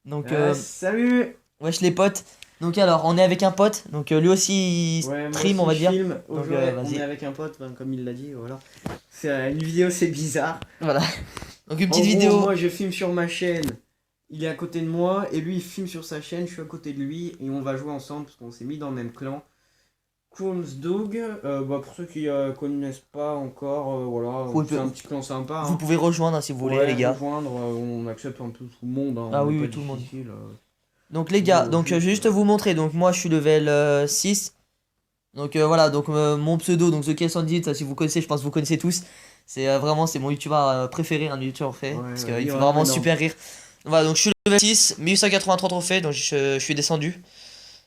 Donc, Salut. wesh les potes. Donc alors, on est avec un pote. Donc lui aussi, il Ouais, moi stream, aussi on va je dire. filme. Donc Aujourd'hui, on est vas-y. avec un pote, enfin, comme il l'a dit, voilà. C'est une vidéo, c'est bizarre. Voilà. Donc une En petite gros, vidéo. moi je filme sur ma chaîne, il est à côté de moi, et lui il filme sur sa chaîne, je suis à côté de lui, et on va jouer ensemble parce qu'on s'est mis dans le même clan. Coons Dog, pour ceux qui connaissent pas encore, voilà, Vous, c'est un petit clan sympa, vous hein. pouvez rejoindre hein, si vous voulez, les Ouais, gars. rejoindre, on accepte un peu tout le monde, hein, Ah on n'est oui, pas oui, tout le monde. difficile. Donc les gars, donc je vais Juste. juste vous montrer. Donc moi, je suis level 6. Donc voilà, donc mon pseudo, donc TheK118, si vous connaissez, je pense que vous connaissez tous. C'est vraiment, c'est mon youtubeur préféré, un youtubeur fait. Ouais, Parce ouais, il qu'il est fait vraiment vraiment énorme. super rire. Voilà, donc je suis level 6, 1883 trophées, donc je suis descendu.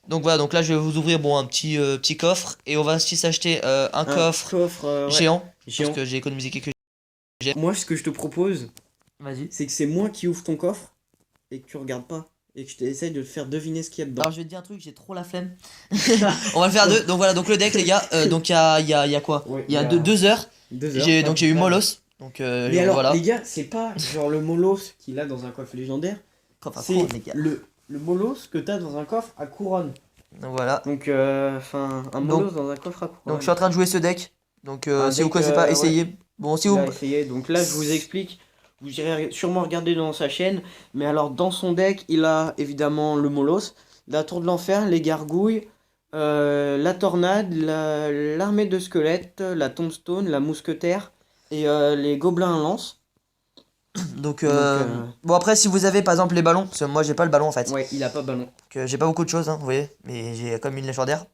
Donc voilà, donc là je vais vous ouvrir bon, un petit coffre. Et on va aussi s'acheter un Un coffre coffre, ouais, géant. Parce géant. que j'ai économisé quelques j'ai. Moi, ce que je te propose, Vas-y. c'est que c'est moi qui ouvre ton coffre et que tu regardes pas. Et que je t'essaye de te faire deviner ce qu'il y a dedans. Alors je vais te dire un truc, j'ai trop la flemme. On va le faire deux. Donc voilà, donc le deck les gars. Donc il y a quoi? Ouais, Il il y y a a 2 heures. 2 heures à Donc peu j'ai eu près. Ouais. Molos. Donc Mais alors, les voilà. gars, c'est pas genre le Molos qu'il a dans un coffre légendaire. Coffre à couronne C'est les gars. le Molos que t'as dans un coffre à couronne. Donc voilà. Donc, enfin, un Donc, Molos dans un coffre à donc je couronne. suis en train de jouer ce deck. Donc Un si vous deck, connaissez pas, ouais, essayez. Bon si il vous. a essayé. Donc là, je vous explique. Vous irez sûrement regarder dans sa chaîne. Mais alors, dans son deck, il a évidemment le Molos, la Tour de l'Enfer, les Gargouilles, la Tornade, l'armée de squelettes, la Tombstone, la Mousquetaire et les Gobelins à lance. Donc Donc, bon après si vous avez par exemple les ballons, parce que moi j'ai pas le ballon en fait. ouais, il a pas ballon. Que j'ai pas beaucoup de choses, hein, vous voyez, mais j'ai comme une légendaire.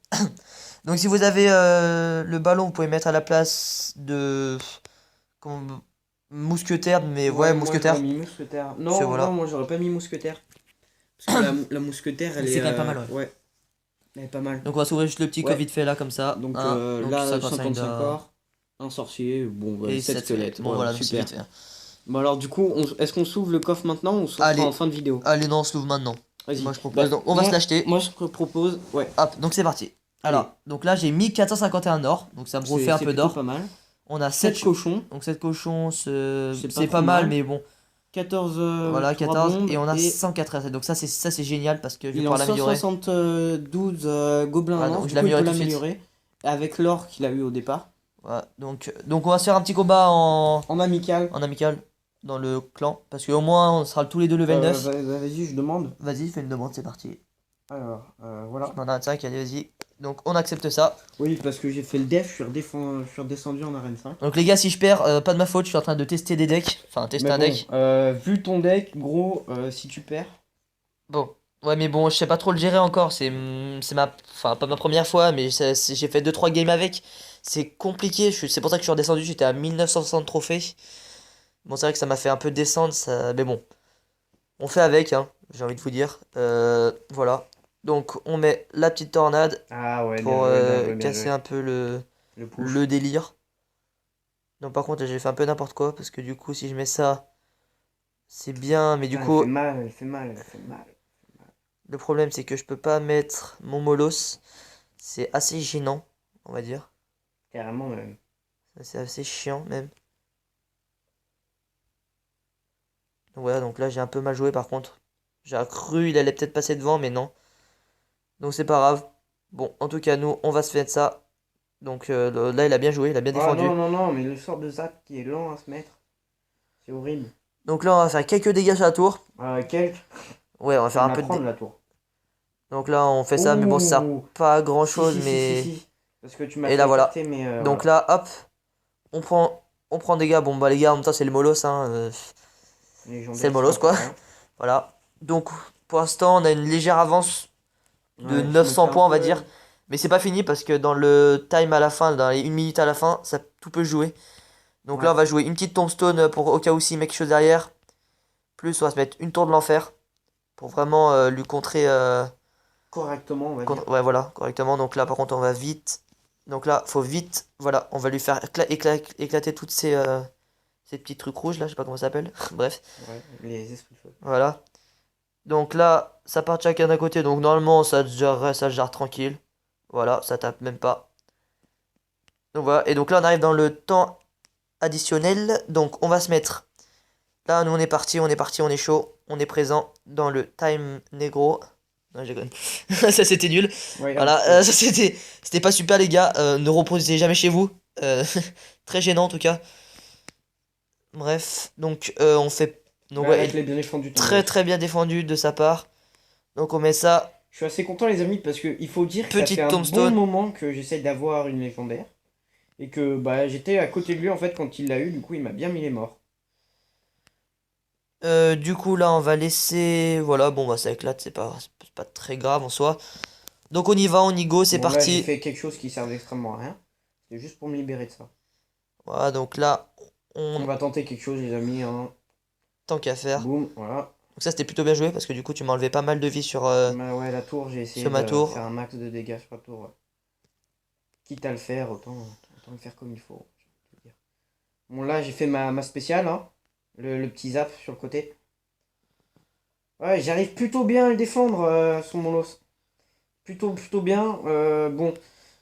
Donc si vous avez le ballon, vous pouvez mettre à la place de comment- mousquetaire, mais ouais Ouais, moi j'aurais mousquetaire. mis Mousquetaire. C'est Non, non, voilà. moi j'aurais pas mis Mousquetaire. Parce que la Mousquetaire, elle C'est est. quand même pas mal, ouais. Ouais, elle est pas mal. Donc on va s'ouvrir juste le petit coffre Ouais, vite fait là comme ça. donc Hein. Donc là, 55 55 de... corps, un sorcier, bon, et 7 7 squelettes. squelettes. Bon Ouais, voilà, donc c'est super. vite fait. Bon, alors du coup, est-ce qu'on s'ouvre le coffre maintenant ou on s'en fera en Allez, fin de vidéo? allez non, on se l'ouvre maintenant. Vas-y. Moi je propose, Bah, donc on va se l'acheter. moi je te propose. Ouais, Hop, donc c'est parti. allez, Alors, donc là j'ai mis 451 or, donc ça me refait un c'est peu plutôt d'or. pas mal. On a 7 7 cochons, donc 7 cochons, c'est c'est pas pas trop mal, mal. mais bon. 14 Voilà, 3 14 bombes et on a et 187. Donc ça c'est génial parce que je vais il est en pouvoir l'améliorer. 172 gobelins à Voilà, lance, donc du je coup il peut l'améliorerai tout de suite. l'améliorer avec l'or qu'il a eu au départ. Voilà, donc on va se faire un petit combat En amical, en amical dans le clan parce qu'au moins on sera tous les deux level 9. vas-y, je demande. Vas-y, fais une demande, c'est parti. Alors, Je voilà. demande un 5, allez vas-y. Donc on accepte ça. Oui, parce que j'ai fait le def, je suis redescendu en arène 5. Donc les gars, si je perds, pas de ma faute, je suis en train de tester des decks. Enfin, tester Mais un bon, deck. vu ton deck, gros, si tu perds. Bon. Ouais, mais bon, je sais pas trop le gérer encore. C'est ma. Enfin, pas ma première fois, mais j'ai fait 2 3 games avec. C'est compliqué. C'est pour ça que je suis redescendu. J'étais à 1960 trophées. Bon, c'est vrai que ça m'a fait un peu descendre. Ça... Mais bon, on fait avec, hein. J'ai envie de vous dire. Voilà. Donc, on met la petite tornade Ah ouais, bien pour joué, bien joué, bien casser joué. un peu Le push. le délire. Non, par contre, j'ai fait un peu n'importe quoi. Parce que du coup, si je mets ça, c'est bien. Mais du Putain, elle fait coup, mal, elle fait mal, elle fait mal. le problème, c'est que je peux pas mettre mon molos. C'est assez gênant, on va dire. Carrément même. C'est assez chiant même. Donc voilà, donc là j'ai un peu mal joué par contre. J'ai cru il allait peut-être passer devant, mais non. Donc c'est pas grave. Bon, en tout cas, nous, on va se faire de ça. Donc là, il a bien joué, il a bien Ah défendu. non, non, non, mais le sort de Zap qui est lent à se mettre, c'est horrible. Donc là, on va faire quelques dégâts sur la tour. Quelques, Ouais, on va faut faire me un la peu de prendre la tour. Donc là, on fait ça, mais bon, ça sert Ouh. pas à grand Si, chose, si, si, si, mais. si. Parce que tu m'as Et fait là, voilà. écarter, mais Donc voilà. là, hop, on prend des gars. Bon, bah les gars, en même temps, c'est le molos, hein. C'est Légendaire, le ça va molos, quoi. pour rien. Voilà. Donc, pour l'instant, on a une légère avance de Ouais, je me 900 fais un points, on va peu. dire. Mais c'est pas fini parce que dans le time à la fin, dans les 1 minute à la fin, ça tout peut jouer. Donc Ouais, là, on va jouer une petite tombstone pour au cas où s'il met quelque chose derrière. Plus, on va se mettre une tour de l'enfer pour vraiment lui contrer. correctement, on va dire. Ouais, voilà, correctement. Donc là, par contre, on va vite. Donc là, faut vite. Voilà, on va lui faire éclater toutes ces petits trucs rouges là, je sais pas comment ça s'appelle. Bref, Ouais, les esprits de feu. voilà. Donc là, ça part chacun d'un côté. Donc normalement, ça se gère tranquille. Voilà, ça tape même pas. Donc voilà, et donc là, on arrive dans le temps additionnel. Donc on va se mettre Là, nous, on est parti, on est chaud. On est présent dans le time negro. Non, je déconne. Ça, c'était nul. Ouais, un petit Voilà, peu. ça, c'était pas super, les gars. Ne reposez jamais chez vous. Euh, Très gênant, en tout cas. Bref, donc, on fait... Donc, Ouais, ouais, là, je l'ai bien défendu ton très, boss. très bien défendu de sa part. Donc, on met ça. Je suis assez content, les amis, parce que il faut dire que ça fait Petite un bon tombstone. moment que j'essaie d'avoir une légendaire. Et que bah, j'étais à côté de lui, en fait, quand il l'a eu. Du coup, il m'a bien mis les morts. Du coup, là, on va laisser... Voilà, bon, bah, ça éclate, c'est pas très grave en soi. Donc, on y va, on y go, c'est Bon, là, j'ai parti. fait quelque chose qui servait extrêmement à rien. C'est juste pour me libérer de ça. Voilà, donc là, On on... va tenter quelque chose, les amis, hein. Tant qu'à faire. Boum, voilà. Donc ça, c'était plutôt bien joué, parce que du coup, tu m'as enlevé pas mal de vie Bah ouais, la tour, j'ai essayé sur ma de faire tour. un max de dégâts sur la tour. Ouais. Quitte à le faire, autant le faire comme il faut. J'ai envie de te dire. Bon, là, j'ai fait ma spéciale, hein. Le petit zap sur le côté. Ouais, j'arrive plutôt bien à le défendre, son molos. Plutôt bien. Bon,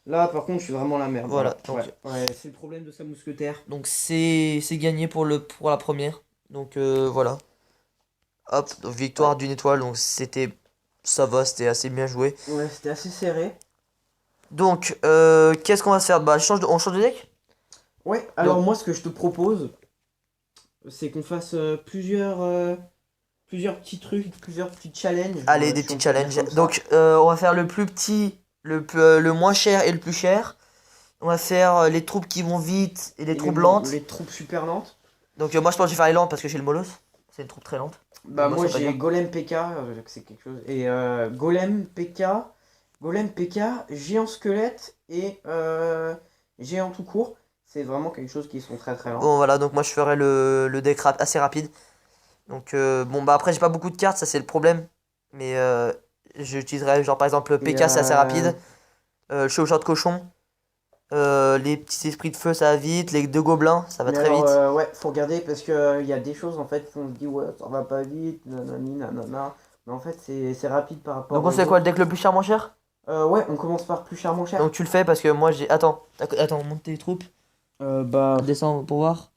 là, par contre, je suis vraiment la merde. Voilà, Voilà. Ouais, ouais, c'est le problème de sa mousquetaire. donc c'est gagné pour la première. Donc voilà. Hop, donc Ouais, victoire d'une étoile, donc ça va, c'était assez bien joué. ouais, c'était assez serré. Donc, qu'est-ce qu'on va se faire? Bah, on change de deck? Ouais, alors Donc, moi, ce que je te propose, c'est qu'on fasse plusieurs petits trucs, plusieurs petits challenges, allez, des si on petits peut dire challenges. comme ça. Donc, on va faire le plus petit, le moins cher et le plus cher. On va faire les troupes qui vont vite et les Et troupes lentes. les troupes super lentes. Donc, moi, je pense que je vais faire les lentes parce que j'ai le Molos. C'est une troupe très lente. Le Bah Molos, moi ça va pas j'ai dire. Golem PK, c'est quelque chose. Et Golem PK, Géant Squelette et Géant tout court. C'est vraiment quelque chose qui sont très très lents. Bon, voilà, donc moi, je ferai le deck assez rapide. Donc, bon, bah après, j'ai pas beaucoup de cartes, ça c'est le problème. Mais j'utiliserai, genre par exemple, le Et PK, c'est assez rapide. Le chevaucheur de cochon. Les petits esprits de feu, ça va vite. Les deux gobelins, ça va mais très alors vite. ouais, faut regarder parce que il y a des choses en fait qu'on se dit ouais ça va pas vite, nanani nanana. Mais en fait c'est rapide par rapport Donc, on se aux fait quoi, le autres. deck le plus cher, moins cher? Ouais, on commence par plus cher mon cher. Donc, tu le fais parce que moi, j'ai. Attends, attends, monte tes troupes. Bah Descends pour voir.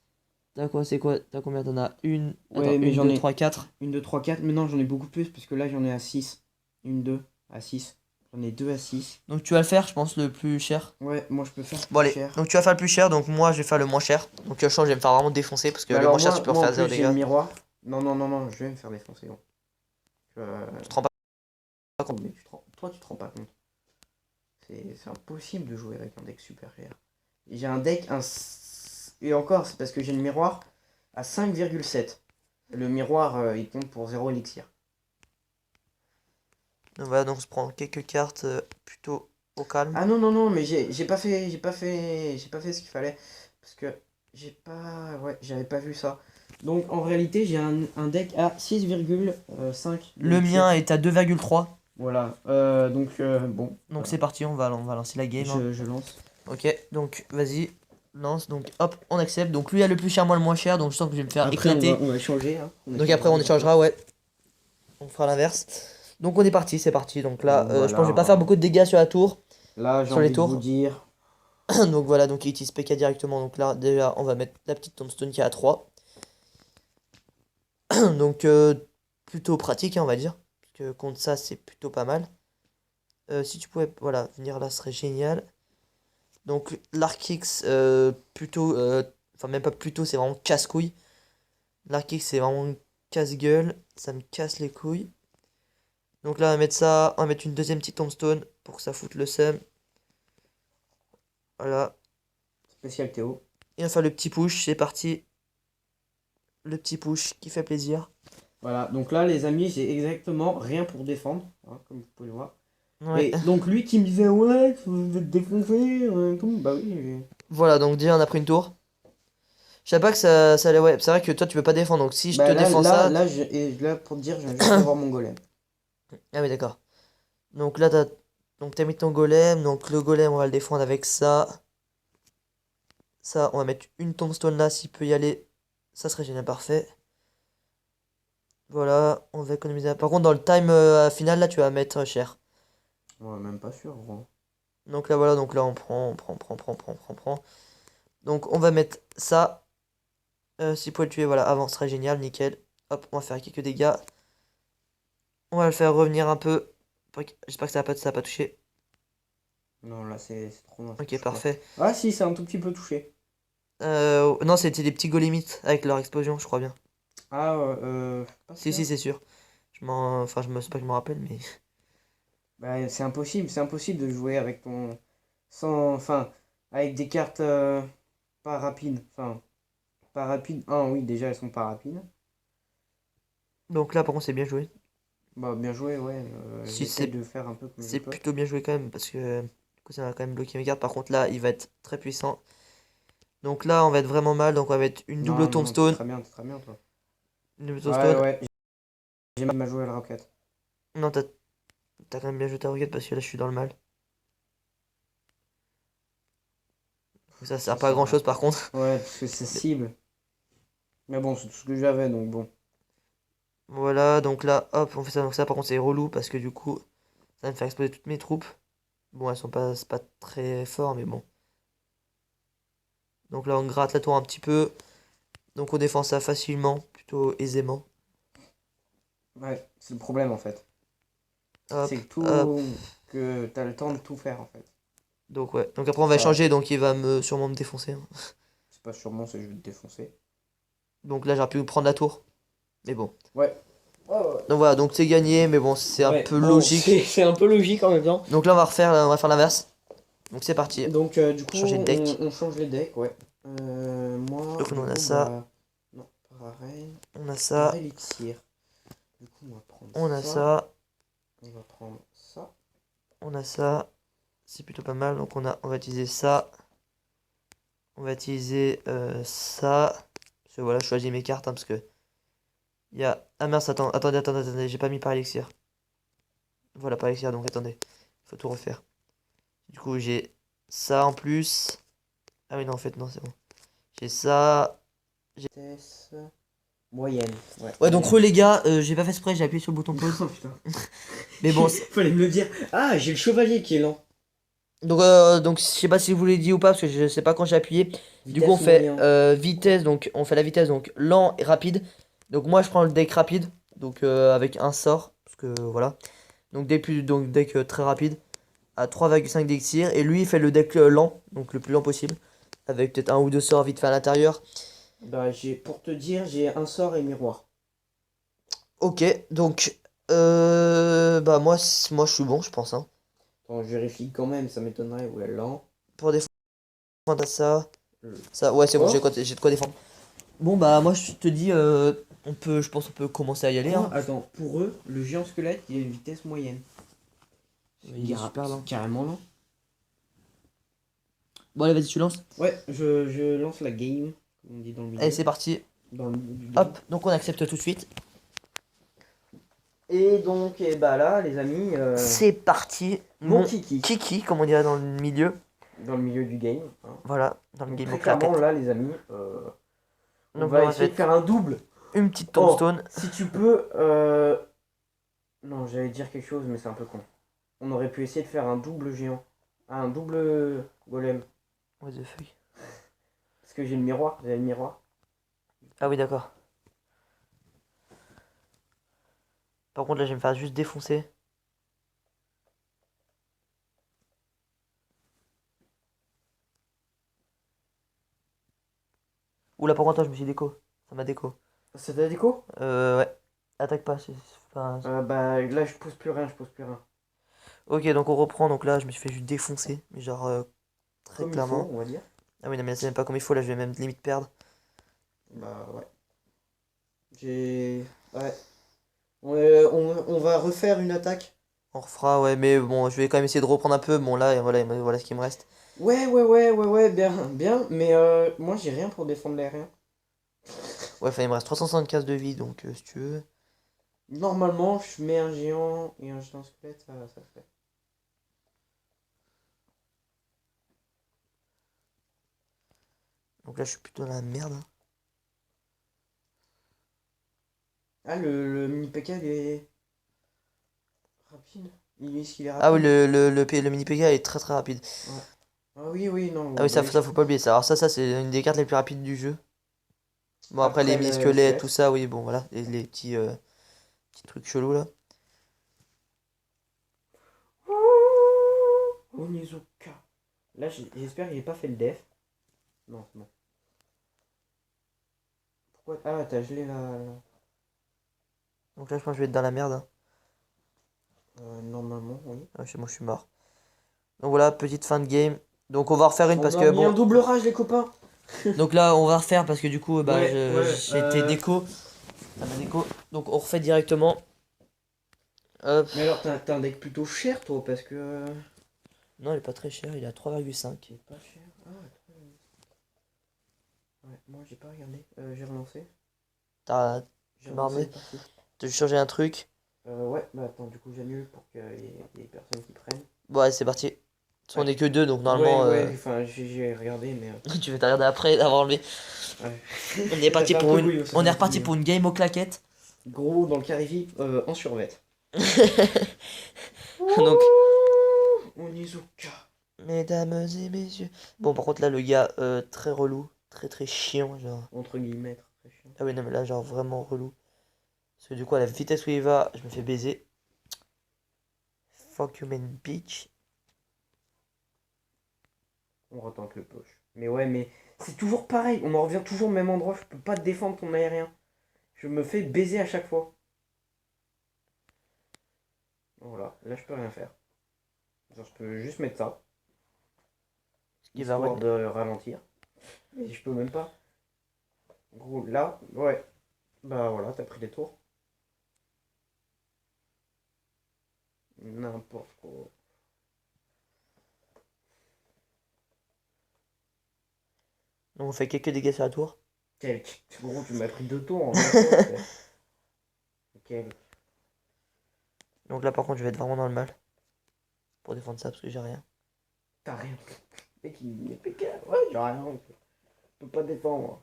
T'as quoi, c'est quoi? T'as combien? T'en as une. Attends, ouais mais une, j'en deux, ai trois, quatre. une 2 3 4 mais non j'en ai beaucoup plus parce que là j'en ai à 6. Une 2 à 6. J'en ai 2 à 6. Donc, tu vas le faire, je pense, le plus cher. Ouais, moi je peux faire Bon, plus allez. cher. Donc, tu vas faire le plus cher. Donc, moi, je vais faire le moins cher. Donc, je change, je vais me faire vraiment défoncer parce que Mais le alors moins cher, tu peux moi en refaire plus zéro j'ai le dégâts. miroir. Non, non, non, non, je vais me faire défoncer. Bon. Tu te rends pas compte. Mais toi tu te rends pas compte. C'est impossible de jouer avec un deck supérieur. Et j'ai un deck, et encore c'est parce que j'ai le miroir à 5,7. Le miroir il compte pour 0 élixir. Donc, voilà, donc on se prend quelques cartes plutôt au calme. Ah non, non, non, mais j'ai pas fait ce qu'il fallait. Parce que ouais, j'avais pas vu ça. Donc en réalité, j'ai un deck à 6,5 Le d'élixir. mien est à 2,3. Voilà, donc bon, Donc voilà. c'est parti, on va lancer la game, hein. Je lance. Ok, donc vas-y, lance. Donc hop, on accepte. Donc lui a le plus cher, moi le moins cher. Donc je sens que je vais me faire Après, éclater. on va changer. Hein. Donc après on échangera, ouais. On fera l'inverse. Donc on est parti, c'est parti. Donc là, Donc je pense que je vais pas voilà. faire beaucoup de dégâts sur la tour. Là, j'ai Sur les envie de vous tours. dire. Donc voilà, donc il utilise PK directement. Donc là, déjà, on va mettre la petite tombstone qui est à 3. Donc plutôt pratique, hein, on va dire. Parce que contre ça, c'est plutôt pas mal. Si tu pouvais, voilà, venir là, ce serait génial. Donc l'Arkix, plutôt, enfin même pas plutôt, c'est vraiment casse-couille. L'Arkix, c'est vraiment casse-gueule, ça me casse les couilles. Donc là, on va mettre ça, on va mettre une deuxième petite tombstone pour que ça foute le seum. Voilà. Spécial Théo. Et on va faire le petit push, c'est parti. Le petit push qui fait plaisir. Voilà, donc là, les amis, j'ai exactement rien pour défendre, hein, comme vous pouvez le voir. Ouais. Et donc, lui qui me disait, ouais, je vais te défoncer, tout, bah oui. Voilà, donc déjà, on a pris une tour. Je savais pas que ça allait, ouais. C'est vrai que toi, tu peux pas défendre, donc si je te Bah défends ça. et là, pour te dire, je viens juste d'avoir mon golem. Ah oui, d'accord. Donc là, t'as mis ton golem. Donc le golem, on va le défendre avec ça. Ça, on va mettre une tombstone là, s'il peut y aller. Ça serait génial, parfait. Voilà, on va économiser. Par contre, dans le time final, là, tu vas mettre cher. Ouais, même pas sûr, gros. Donc là, voilà, donc là, on prend. Donc on va mettre ça. S'il pouvait le tuer, voilà, avant, ce serait génial, nickel. Hop, on va faire quelques dégâts. On va le faire revenir un peu. J'espère que ça va pas toucher. Non, là, c'est trop, non, ça Ok, touche pas. parfait. Ah, si, c'est un tout petit peu touché. Non, c'était des petits golémites avec leur explosion, je crois bien. Ah, pas Si, sûr. si, c'est sûr. Enfin, c'est pas que je me rappelle, mais. Bah, c'est impossible de jouer avec ton. Sans. Enfin, avec des cartes pas rapides. Enfin, pas rapides. Ah, oui, déjà, elles sont pas rapides. Donc là, par contre, c'est bien joué. Bah, bien joué, ouais. Si, J'essaie de faire un peu comme je c'est peux. plutôt bien joué quand même, parce que du coup, ça va quand même bloquer mes cartes. Par contre, là, il va être très puissant. Donc là, on va être vraiment mal. Donc on va mettre une double Non, non, non, t'es tombstone. très bien, toi. Une double Ouais, tombstone. ouais, j'ai mal joué à la roquette. Non, t'as quand même bien joué ta roquette parce que là, je suis dans le mal. Ça sert Ça pas à sert grand à... chose par contre. Ouais, parce que c'est Mais cible. Mais bon, c'est tout ce que j'avais, donc bon. voilà, donc là, hop, on fait ça. Donc ça, par contre, c'est relou parce que du coup, ça va me faire exploser toutes mes troupes. Bon, elles sont pas, c'est pas très fort, mais bon. Donc là, on gratte la tour un petit peu. Donc on défend ça facilement, plutôt aisément. Ouais, c'est le problème, en fait. Hop, C'est que hop. tout... que t'as le temps de tout faire, en fait. Donc ouais. Donc après, on va Ça, échanger, donc il va sûrement me défoncer, hein. c'est pas sûrement, c'est je vais te défoncer. Donc là, j'aurais pu prendre la tour. Mais bon. Ouais. Ouais, ouais. Donc voilà, donc c'est gagné, mais bon, c'est un Ouais, peu bon, logique. c'est un peu logique en même temps. Donc là, on va faire l'inverse. Donc c'est parti. Donc, du coup, Changer de deck. on change les decks, ouais. Moi, Donc du on a coup, ça, bah. Non, pareil. on a Par ça, élixir. Du coup, on va prendre on a ça. ça, On va prendre ça. on a ça. C'est plutôt pas mal. Donc on va utiliser ça. On va utiliser ça. Parce que voilà, je choisis mes cartes, hein, parce que il y a. Ah mince, attendez, j'ai pas mis par élixir. Voilà, par élixir, donc attendez. Faut tout refaire. Du coup, j'ai ça en plus. Ah oui, non, en fait, non, c'est bon. J'ai ça. Vitesse moyenne. Ouais, Ouais, donc moyenne. les gars, j'ai pas fait exprès, j'ai appuyé sur le bouton pause. Oh putain. Mais bon, Fallait me le dire. Ah, j'ai le chevalier qui est lent. donc je sais pas si je vous l'ai dit ou pas, parce que je sais pas quand j'ai appuyé. Du coup, on Vitesse fait moyen. vitesse, donc on fait la vitesse, donc lent et rapide. Donc moi, je prends le deck rapide, donc avec un sort, parce que voilà. Donc deck très rapide, à 3,5 d'exir. Et lui, il fait le deck lent, donc le plus lent possible, avec peut-être un ou deux sorts vite fait à l'intérieur. Bah, pour te dire, j'ai un sort et miroir. Ok, donc bah moi je suis bon, je pense, hein. Attends, je vérifie quand même, ça m'étonnerait. Ouais, lent. Pour défendre, t'as ça. Le Ça, ouais, c'est bon, fort. j'ai de quoi défendre. Bon, bah, moi, je te dis, je pense qu'on peut commencer à y aller, Quoi? hein. Attends, pour eux, le géant squelette, il a une vitesse moyenne. Il est super lent. C'est carrément lent. Bon, allez, vas-y, tu lances. Ouais, je lance la game, comme on dit dans le Allez, milieu. c'est parti. Dans le milieu du game. Hop, donc on accepte tout de suite. Et donc, et bah là, les amis, C'est parti. mon Mon kiki. kiki, comme on dirait dans le milieu. Dans le milieu du game, hein. Voilà, dans le Donc game très au clairement, claquette. là, les amis, on Donc là, va on va essayer de faire faire un double. une petite Oh, tombstone. si tu peux, non, j'allais dire quelque chose, mais c'est un peu con. On aurait pu essayer de faire un double géant. Ah, un double golem. What the fuck. Parce que j'ai le miroir, j'ai le miroir. Ah oui, d'accord. Par contre, là, je vais me faire juste défoncer. Oula, par contre, attends, je me suis déco. Ça m'a déco. C'est ta déco? Ouais. Attaque pas, enfin, Bah là, je pose plus rien, je pose plus rien. ok, donc on reprend. Donc là, je me suis fait juste défoncer. Mais genre, très Comme il faut, clairement. on va dire. Ah oui, non, mais là, c'est même pas comme il faut. Là, je vais même limite perdre. Bah ouais. J'ai... Ouais. On va refaire une attaque. On refera, ouais, mais bon, je vais quand même essayer de reprendre un peu. Bon, là, voilà, voilà ce qui me reste. Ouais, bien, bien. Mais moi, j'ai rien pour défendre l'aérien. Ouais, enfin, il me reste 375 de vie, donc si tu veux. Normalement, je mets un géant et un géant squelette, ça le fait. Donc là, je suis plutôt dans la merde, hein. Ah, le mini P.K. il est rapide. Est-ce qu'il est Ah oui, rapide? le mini PK est très très rapide. Ouais. Ah oui, non, Ah oui, bah oui. ça faut pas oublier ça. Alors ça, c'est une des cartes les plus rapides du jeu. Bon, après, les après le mini-squelettes, tout squelette. ça, oui, bon, voilà. Et les petits trucs chelous, là. Onizuka. Là, j'espère qu'il n'a pas fait le def. Non, c'est bon. Pourquoi? Ah, t'as gelé la. Donc là, je pense que je vais être dans la merde, hein. Normalement, oui. Ah, moi, je suis mort. Donc voilà, petite fin de game. Donc on va refaire une On parce a que mis un bon. double rage, les copains. Donc là, on va refaire parce que du coup, bah, Ouais, ouais. j'ai été déco. Ça m'a déco. Donc on refait directement. Hop. Mais alors, t'as un deck plutôt cher, toi, parce que. Non, il est pas très cher, il est à 3,5. C'est pas cher. Ah ouais, ouais, moi j'ai pas regardé. J'ai relancé. T'as J'ai relancé marmé. une partie. T'as changé un truc. Ouais, bah attends, du coup j'annule pour qu'il y ait personne qui prenne. Bon, allez, c'est parti. Parce qu'on Ouais, est que deux, donc ouais, normalement, ouais, enfin j'ai regardé, mais. tu vas t'arrêter après d'avoir enlevé. Ouais. On est Ça parti fait un pour peu une. bruit, ça On fait est un peu reparti bruit, hein. pour une game aux claquettes. Gros dans le carré en survêt. Donc, Onizuka. mesdames et messieurs. Bon, par contre, là, le gars, très relou. Très très chiant, genre. Entre guillemets, très chiant. Ah oui, non, mais là, genre vraiment relou. Parce que du coup, à la vitesse où il va, je me fais baiser. Fuck you, man, bitch. On retente le poche. Mais ouais, mais c'est toujours pareil. On en revient toujours au même endroit. Je peux pas te défendre ton aérien. Je me fais baiser à chaque fois. Voilà, là je peux rien faire. Genre, je peux juste mettre ça, Il va histoire run. de ralentir. Mais je peux même pas. Gros, là, ouais. Bah voilà, t'as pris les tours. N'importe quoi. Donc on fait quelques dégâts sur la tour. Quel. Gros, tu m'as pris deux tours en 20 tours. Quel. Donc là par contre je vais être vraiment dans le mal. Pour défendre ça parce que j'ai rien. T'as rien. Mec, il est impeccable. Ouais, j'ai rien. Je peux pas défendre.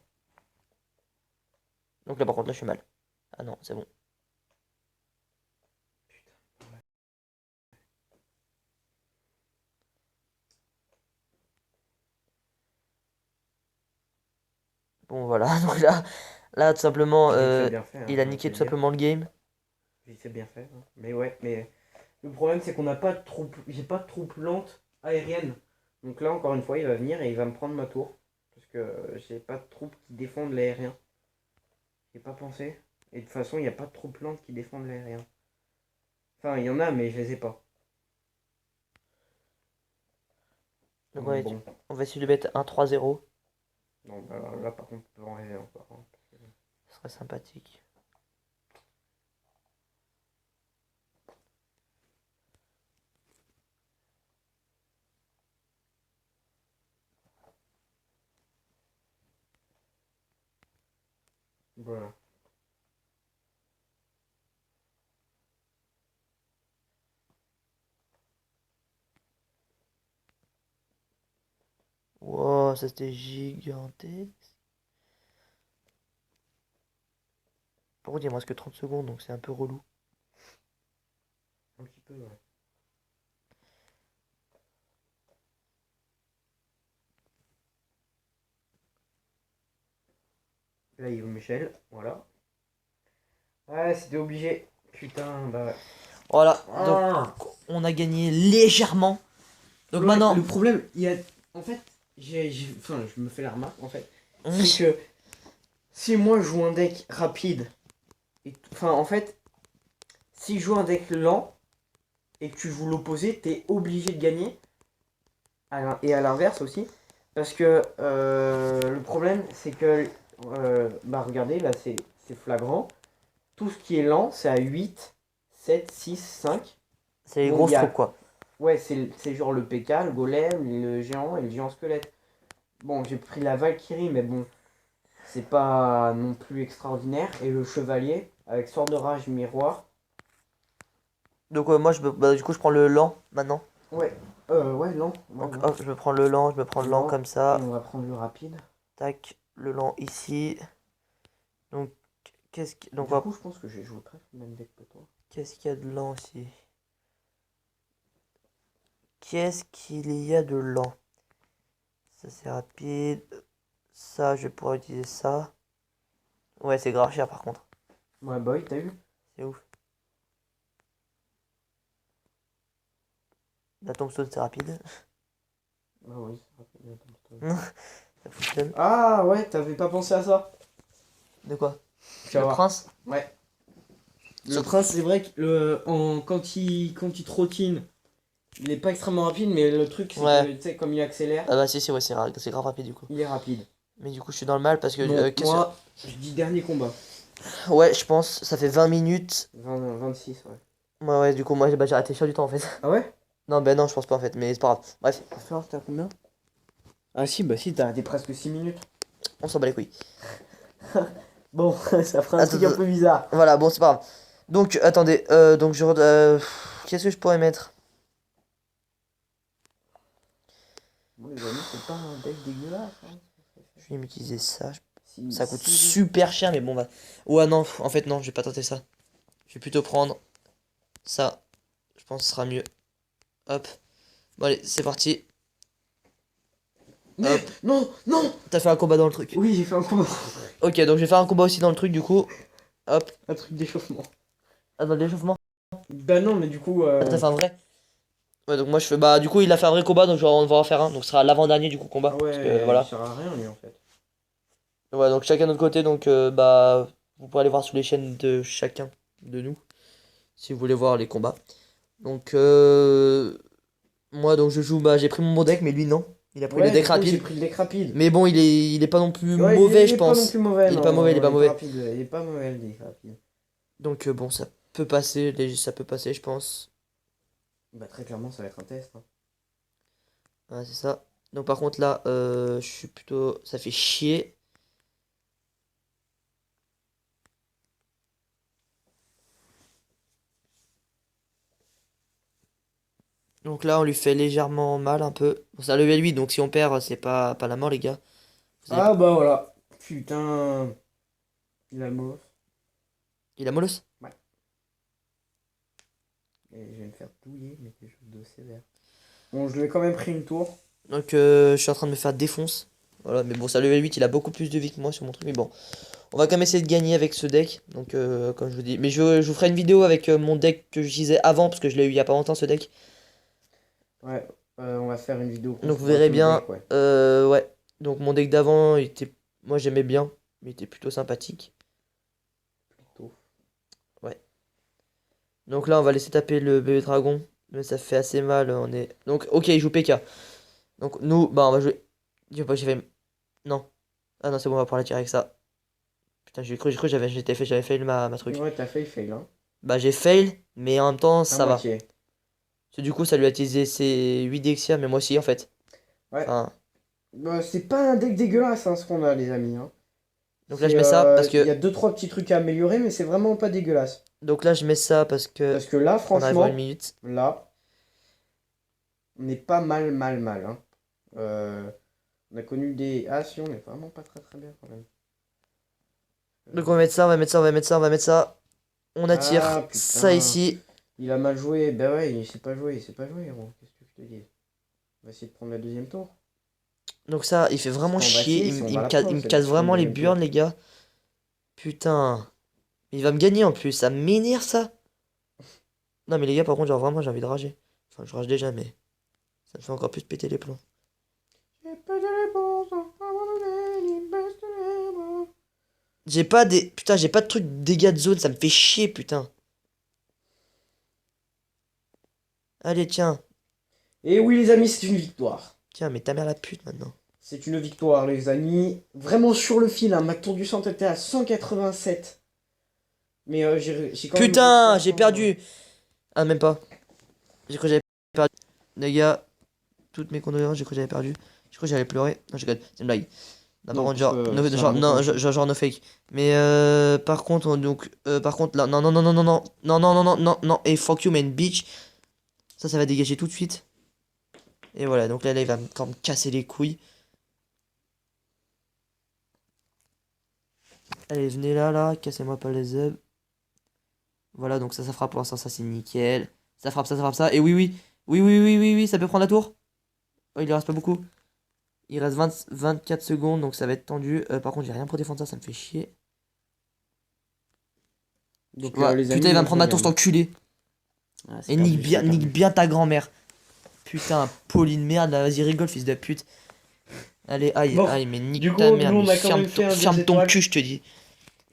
Donc là par contre là je suis mal. Ah non, c'est bon. Bon voilà, donc là tout simplement Vite fait bien fait, hein, il a j'ai envie de te niqué tout dire. simplement le game. Vite fait bien fait, hein. Mais ouais, mais le problème c'est qu'on n'a pas de troupe. J'ai pas de troupe lente aérienne. Donc là, encore une fois, il va venir et il va me prendre ma tour. Parce que j'ai pas de troupes qui défendent l'aérien. J'ai pas pensé. Et de toute façon, il n'y a pas de troupes lentes qui défendent l'aérien. Enfin, il y en a, mais je les ai pas. Donc Donc bon. on va essayer de mettre un 3-0. Donc là, par contre, on peut en rêver encore, hein. Ce serait sympathique. Voilà. Wow, ça c'était gigantesque. Par contre il me reste que 30 secondes donc c'est un peu relou. Un petit peu, ouais. Là, il y a Michel. Voilà. Ouais, c'était obligé. Putain, bah ouais. Voilà, donc Ah. on a gagné légèrement. Donc Ouais, maintenant. le problème, il y a. En fait, enfin, je me fais la remarque, en fait. C'est que si moi je joue un deck rapide, enfin, en fait, si je joue un deck lent et que tu joues l'opposé, t'es obligé de gagner. Et à l'inverse aussi. Parce que le problème, c'est que. Bah, regardez, là, c'est flagrant. Tout ce qui est lent, c'est à 8 7 6 5. C'est les Bon, il grosses y troupes a. quoi. Ouais, c'est genre le PK, le golem, le géant et le géant squelette. Bon, j'ai pris la Valkyrie, mais bon, c'est pas non plus extraordinaire. Et le chevalier, avec sort de rage miroir. Donc moi bah, du coup je prends le lent maintenant. Ouais, ouais, lent. Ouais, Donc lent. hop, je me prends le lent, je me prends le lent Lent. comme Et ça. on va prendre le rapide. Tac, le lent ici. Donc donc Du coup, je pense que j'ai joué presque le même deck que toi. qu'est-ce qu'il y a de lent ici? Qu'est-ce qu'il y a de lent? Ça c'est rapide. Ça je vais pouvoir utiliser ça. Ouais, c'est grave cher par contre. Ouais, bah oui, t'as vu? C'est ouf. La tombstone, c'est rapide. Ah oui, c'est rapide. Ça fonctionne. Ah ouais, t'avais pas pensé à ça? De quoi? Tu vas Le voir. prince? Ouais. Le Sur- prince, c'est vrai que quand il trottine, il est pas extrêmement rapide, mais le truc, c'est Ouais. que, tu sais, comme il accélère, Ah bah si, si, ouais, c'est grave rapide du coup. il est rapide. Mais du coup, je suis dans le mal parce que... Bon, qu'est-ce moi, je dis dernier combat. Ouais, je pense, ça fait 20 minutes. 26, ouais. Ouais, ouais, du coup, moi, bah, j'ai arrêté sur du temps en fait. Ah ouais? Non, ben non, je pense pas en fait, mais c'est pas grave. Bref, Faire, t'as combien? Ah si, bah si, t'as arrêté presque 6 minutes. on s'en bat les couilles. Bon, ça fera un Attends, truc un peu bizarre. voilà, bon, c'est pas grave. Donc, attendez, donc qu'est-ce que je pourrais mettre? Bon, les amis, c'est pas un deck dégueulasse, hein. Je vais m'utiliser ça. Si, Ça coûte si. super cher, mais bon, bah. Ouais, non, en fait, non, je vais pas tenter ça. Je vais plutôt prendre ça. Je pense que ce sera mieux. Hop. Bon, allez, c'est parti. Mais Hop. non, non! T'as fait un combat dans le truc. Oui, j'ai fait un combat. Ok, donc je vais faire un combat aussi dans le truc, du coup. Hop. Un truc d'échauffement. Ah, dans l'échauffement. Bah non, mais du coup, Ah, t'as fait un vrai? Ouais, donc moi je fais. Bah, du coup, il a fait un vrai combat, donc on va en faire un. Donc, ce sera l'avant-dernier, du coup, combat. ah Parce que ouais, il voilà. sert à rien, lui, en fait. Ouais, donc chacun de notre côté, donc bah, vous pourrez aller voir sur les chaînes de chacun de nous, si vous voulez voir les combats. Donc, moi, donc je joue, bah, j'ai pris mon bon deck, mais lui, non. Il a pris le Ouais, deck du coup, j'ai rapide. pris le deck rapide. Mais bon, il est pas non plus Ouais, mauvais, il je est pas non pense. plus mauvais, Il est non, pas mauvais, il est non, pas il est pas mauvais. rapide, il est pas mauvais, le deck rapide. Donc, bon, ça peut passer, ça peut passer, je pense. Bah très clairement, ça va être un test, hein. Ouais, c'est ça. Donc, par contre, là, je suis plutôt. Ça fait chier. Donc là, on lui fait légèrement mal un peu. Bon, c'est un level 8, donc si on perd, c'est pas la mort, les gars. Vous avez Ah bah voilà. Putain. Il a le mot. Il a molosse? Ouais. Et je vais me faire douiller, mais quelque chose de sévère. Bon, je lui ai quand même pris une tour. Donc je suis en train de me faire défonce. Voilà, mais bon, ça level 8, il a beaucoup plus de vie que moi sur mon truc. Mais bon, on va quand même essayer de gagner avec ce deck. Donc comme je vous dis. Mais je vous ferai une vidéo avec mon deck que j'utilisais avant, parce que je l'ai eu il y a pas longtemps ce deck. Ouais, on va faire une vidéo Donc vous construire verrez tout le bien. deck, ouais. Ouais. Donc mon deck d'avant, il était. Moi j'aimais bien. Il était plutôt sympathique. Plutôt. Ouais. Donc là, on va laisser taper le bébé dragon. Mais ça fait assez mal. On est. Donc, ok, il joue PK. Donc nous, bah on va jouer. J'ai pas, j'ai fait. Non. Ah non, c'est bon, on va pouvoir la tirer avec ça. Putain, j'ai cru que j'avais fail ma truc. Ouais, t'as fail fail, hein. Bah j'ai fail, mais en même temps À ça va. moitié. Parce que du coup ça lui a utilisé ses 8 Dexia, mais moi aussi en fait. Ouais. Enfin, Bah, c'est pas un deck dégueulasse, hein, ce qu'on a, les amis, hein. donc là je mets ça parce Il y que. a deux trois petits trucs à améliorer, mais c'est vraiment pas dégueulasse. Donc là je mets ça parce que Parce que là, on arrive à une franchement, minute. là, on est pas mal, hein. On a connu des... Ah si, on est vraiment pas très bien quand même. Donc on va mettre ça, on va mettre ça, on va mettre ça, on va mettre ça. On attire Ah ça putain, ici. il a mal joué. Bah ouais, il sait pas jouer, héros. Qu'est-ce que je te dis? On va essayer de prendre la deuxième tour. Donc ça, il fait C'est vraiment pas on va chier. essayer, c'est on va la prendre, Il me c'est casse la vraiment les deuxième tour. burnes les gars. Putain. Il va me gagner en plus, ça m'énerve ça. Non mais les gars par contre genre vraiment j'ai envie de rager. Enfin je rage déjà mais ça me fait encore plus péter les plombs. J'ai pas de réponse, abandonné, best ever. J'ai pas des. Putain, j'ai pas de truc de dégâts de zone, ça me fait chier, putain. Allez, tiens. Et oui les amis, c'est une victoire. Tiens, mais ta mère la pute maintenant. C'est une victoire les amis. Vraiment sur le fil, hein. Ma tour du centre était à 187. Mais j'ai quand même Putain, réussi à j'ai prendre, perdu. Ah, même pas. J'ai cru que j'avais perdu. Les gars, toutes mes condoléances, j'ai cru que j'avais perdu. J'ai cru que j'allais pleurer. Non, je rigole, c'est une blague. Non, par Non, contre, parce genre, que no, ça genre, remonte non, un peu. genre no fake. Mais par contre, par contre, là, non, non, non, non, non, non, non, non, non, non, non, non, et fuck you, man, bitch. Ça va dégager tout de suite. Et voilà, donc là, il va quand me casser les couilles. Allez, venez là, là, cassez-moi pas les œufs. Voilà, donc ça frappe pour l'instant, ça c'est nickel. Ça frappe ça, ça frappe ça. Et oui, oui, oui, oui, oui, oui, oui, ça peut prendre la tour. Oh, il lui reste pas beaucoup. Il reste 24 secondes, donc ça va être tendu. Par contre, j'ai rien pour défendre ça, ça me fait chier. Donc, Ouais, les amis, putain, il va moi, me je prendre ma tour, cet regarde. enculé. Ah, c'est Et perdu, c'est nique perdu. bien ta grand-mère. Putain, Pauline, merde, là, vas-y, rigole, fils de pute. Allez, aïe, Bon, aïe, mais du nique ta coup, mère, nous, mais on a quand même fait un 2 ferme ton étoiles. cul, je te dis.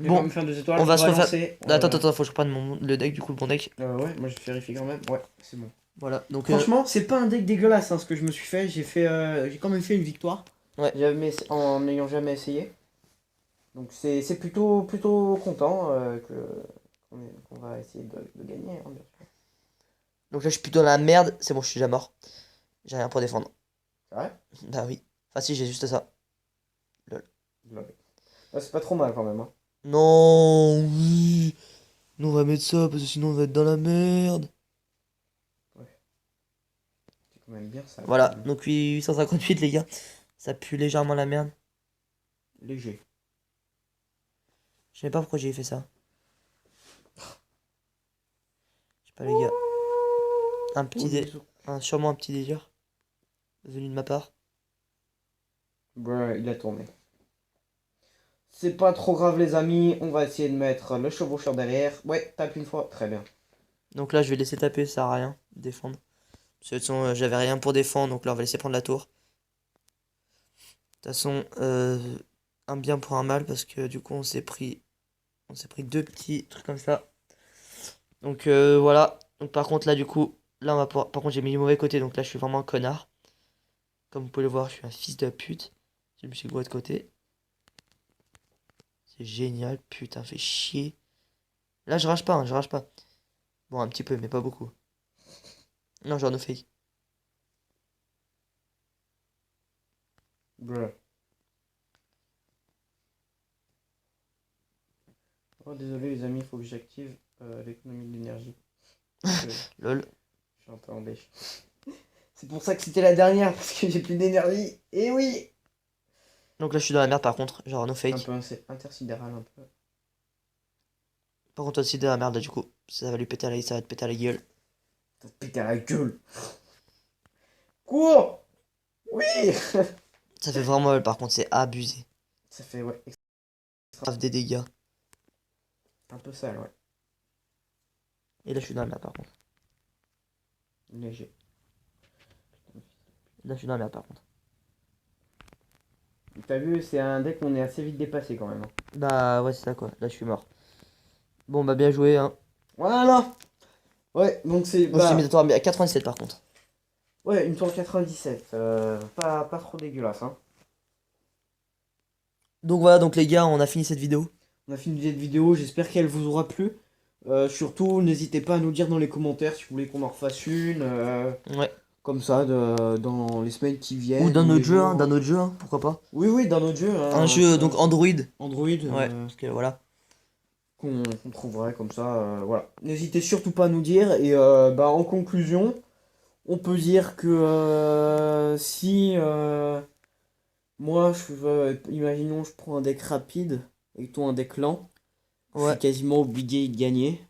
On a quand Bon, même fait un 2 étoiles. on va On se va refaire. lancer. Attends, faut que je reprenne le deck, du coup, le bon deck. Ouais, moi, je vérifie quand même. Ouais, c'est bon. Voilà, donc. Franchement, c'est pas un deck dégueulasse hein, ce que je me suis fait. J'ai quand même fait une victoire. Ouais. En n'ayant jamais essayé. Donc c'est plutôt content qu'on va essayer de gagner, hein, bien sûr. Donc là, je suis plutôt dans la merde. C'est bon, je suis déjà mort. J'ai rien pour défendre. C'est vrai? Bah oui. Enfin, si, j'ai juste ça. Ouais. Ouais, c'est pas trop mal quand même. Hein. Non, oui. Nous, on va mettre ça parce que sinon, on va être dans la merde. Ouais. C'est quand même bien ça. Voilà, donc 858, les gars. Ça pue légèrement la merde. Léger. Je sais pas pourquoi j'ai fait ça. Je sais pas, les gars. Sûrement un petit délire. Venu de ma part. Ouais, il a tourné. C'est pas trop grave les amis, on va essayer de mettre le chevaucheur derrière. Ouais, tape une fois, très bien. Donc là, je vais laisser taper, ça sert à rien. Défendre. Parce que de toute façon, j'avais rien pour défendre, donc là, on va laisser prendre la tour. De toute façon, un bien pour un mal, parce que du coup, on s'est pris deux petits trucs comme ça. Donc voilà. Donc par contre, là, du coup, là, on va pouvoir... Par contre, j'ai mis le mauvais côté, donc là, je suis vraiment un connard. Comme vous pouvez le voir, je suis un fils de pute. Je me suis gros de côté. C'est génial, putain, fait chier. Là, je rage pas, hein, je rage pas. Bon, un petit peu, mais pas beaucoup. Non, genre no fake. Bruh. Oh, désolé les amis, il faut que j'active l'économie d'énergie. Lol. Je suis un peu en dèche. C'est pour ça que c'était la dernière, parce que j'ai plus d'énergie. Et oui! Donc là, je suis dans la merde par contre, genre no Un fake. peu intersidéral, un peu. Par contre, aussi dans la merde, là, du coup. Ça va te péter à la gueule. T'as pété à la gueule! Cours! Oui! Ça fait vraiment mal, par contre, c'est abusé. Ça fait, ouais, Grave des dégâts. un peu sale, ouais. Et là, je suis dans la merde par contre. Léger. Là, je suis dans la merde par contre. T'as vu, c'est un deck qu'on est assez vite dépassé quand même. Hein. Bah, ouais, c'est ça quoi. Là, je suis mort. Bon, bah, bien joué, hein. Voilà! Ouais, donc c'est. Moi, je t'ai mis la tour à 87 par contre. Ouais, une tour 97. Pas trop dégueulasse, hein. Donc voilà, donc les gars, on a fini cette vidéo. On a fini cette vidéo, j'espère qu'elle vous aura plu. Surtout, n'hésitez pas à nous dire dans les commentaires si vous voulez qu'on en refasse une. Ouais. Comme ça, dans les semaines qui viennent. Ou dans les notre jeu, jours. hein, dans notre jeu, hein, pourquoi pas. Oui, oui, dans notre jeu. Hein, Un jeu, donc Android. Android. Ouais, parce que voilà. Qu'on trouverait comme ça. Voilà. N'hésitez surtout pas à nous dire. Et bah, en conclusion, on peut dire que si moi, imaginons, je prends un deck rapide et toi un deck lent, je Ouais. suis quasiment obligé de gagner.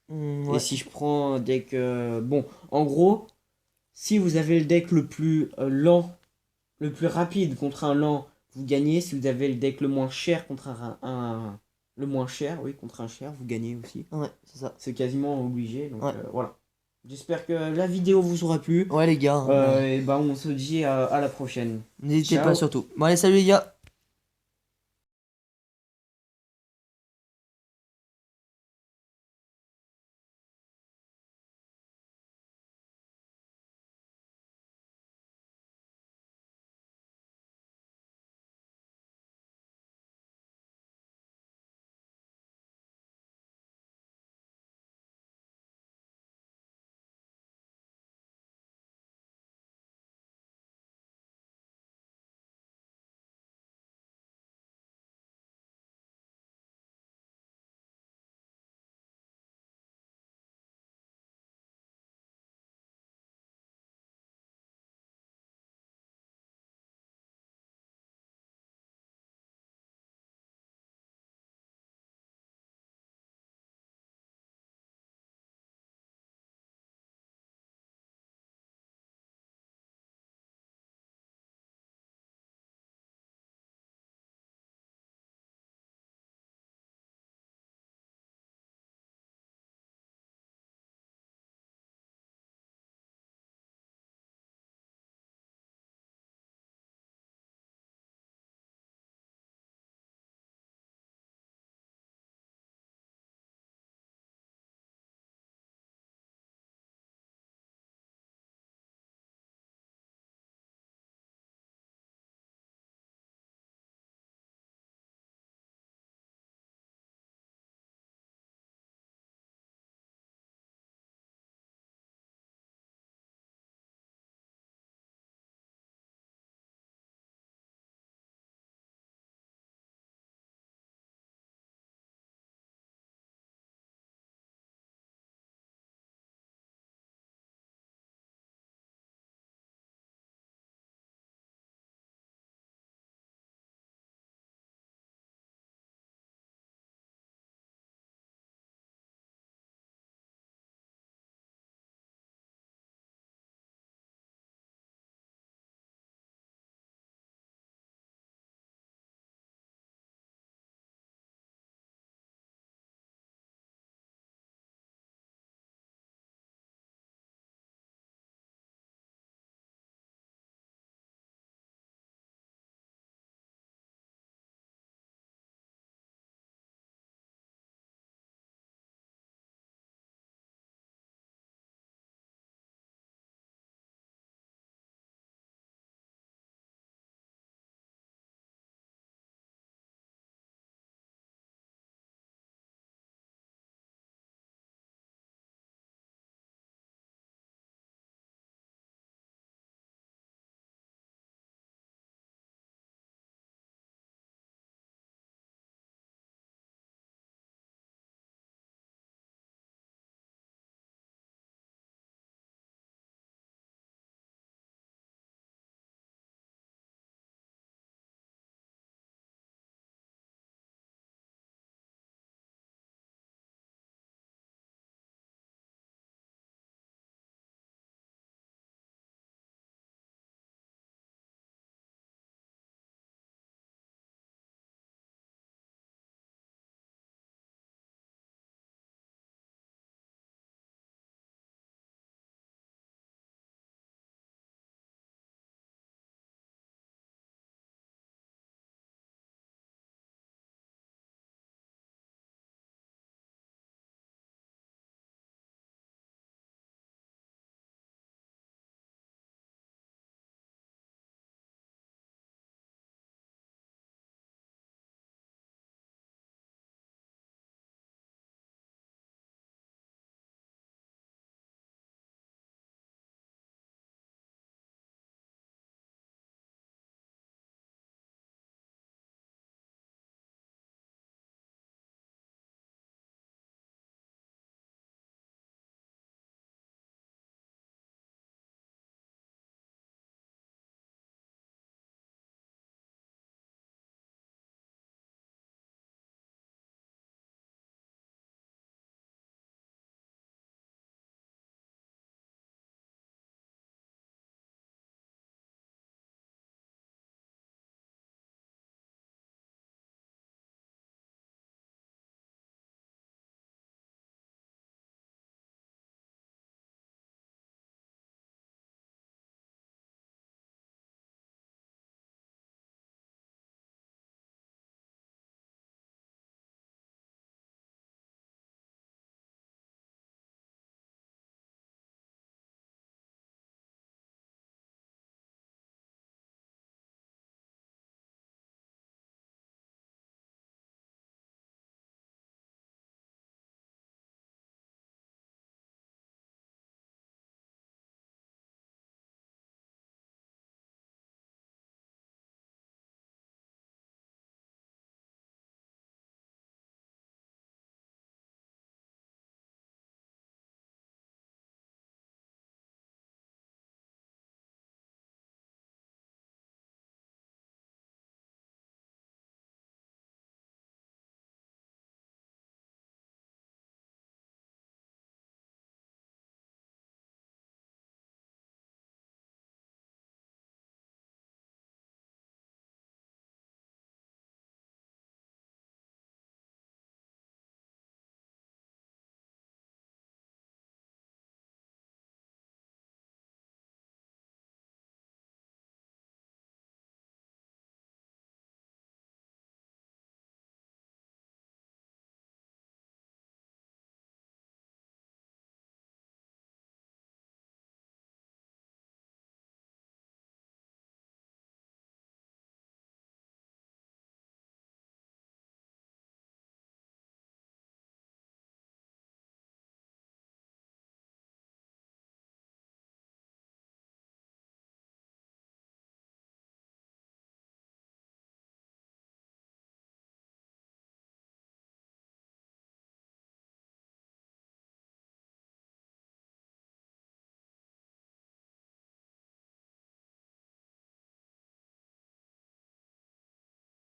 Ouais. Et si je prends un deck. Bon, en gros, si vous avez le deck le plus lent, le plus rapide contre un lent, vous gagnez. Si vous avez le deck le moins cher contre le moins cher, oui, contre un cher, vous gagnez aussi. Ouais, c'est ça. C'est quasiment obligé. Donc Ouais. voilà. J'espère que la vidéo vous aura plu. Ouais, les gars. Hein, Et bah, on se dit à la prochaine. n'hésitez Ciao. pas surtout. Bon, allez, salut les gars.